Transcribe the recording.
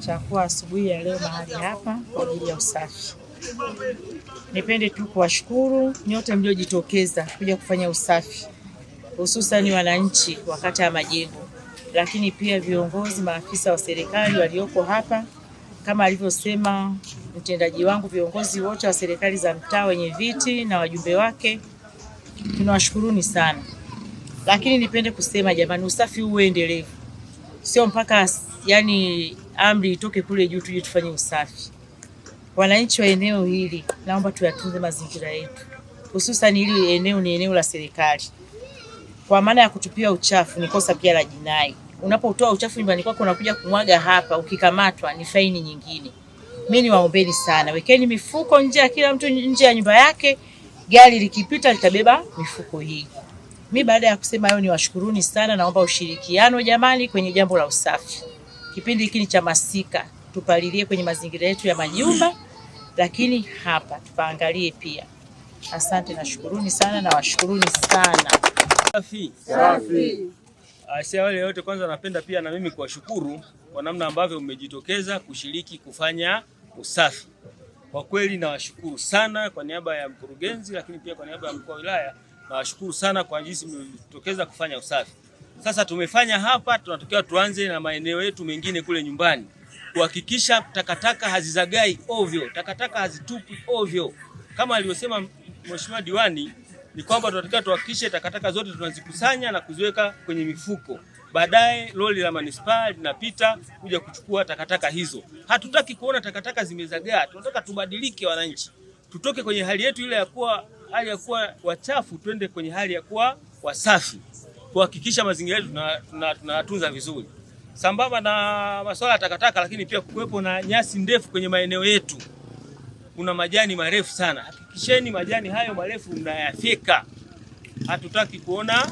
nitakuwa asubuhi ya leo mahali hapa kwa ajili ya usafi. Nipende tu kuwashukuru nyote mliojitokeza kuja kufanya usafi, hususan wananchi wa kata ya Majengo, lakini pia viongozi, maafisa wa serikali walioko hapa, kama alivyosema mtendaji wangu, viongozi wote wa serikali za mtaa, wenye viti na wajumbe wake, tunawashukuruni sana. Lakini nipende kusema jamani, usafi huu uendelevu, sio mpaka amri itoke kule juu tuje tufanye usafi. Wananchi wa eneo hili, naomba tuyatunze mazingira yetu, hususan hili eneo ni eneo la serikali. Kwa maana ya kutupia uchafu ni kosa pia la jinai. Unapotoa uchafu nyumbani kwako unakuja kumwaga hapa, ukikamatwa ni faini nyingine. Mimi niwaombeni sana, wekeni mifuko nje ya kila mtu, nje ya nyumba yake, gari likipita litabeba mifuko hii. Mimi baada ya kusema hayo niwashukuruni sana, naomba ushirikiano jamani kwenye jambo la usafi. Kipindi hiki cha masika tupalilie kwenye mazingira yetu ya majumba, lakini hapa tupaangalie pia. Asante na shukuruni sana na washukuruni sana. Safi. Asia wale wote, kwanza napenda pia na mimi kuwashukuru kwa namna ambavyo mmejitokeza kushiriki kufanya usafi. Kwa kweli nawashukuru sana kwa niaba ya mkurugenzi, lakini pia kwa niaba ya mkuu wa wilaya nawashukuru sana kwa jinsi mmejitokeza kufanya usafi. Sasa tumefanya hapa, tunatokea tuanze na maeneo yetu mengine kule nyumbani, kuhakikisha takataka hazizagai ovyo, takataka hazitupi ovyo. Kama alivyosema Mheshimiwa Diwani, ni kwamba tunataka tuhakikishe takataka zote tunazikusanya na kuziweka kwenye mifuko. Baadaye lori la manispaa linapita kuja kuchukua takataka hizo. Hatutaki kuona takataka zimezagaa. Tunataka tubadilike wananchi. Tutoke kwenye hali yetu ile ya kuwa wachafu, twende kwenye hali ya kuwa wasafi. Kuhakikisha mazingira yetu tunatunza vizuri. Sambamba na masuala ya takataka, lakini pia kuwepo na nyasi ndefu kwenye maeneo yetu. Kuna majani marefu sana. Hakikisheni majani hayo marefu mnayafyeka. Hatutaki kuona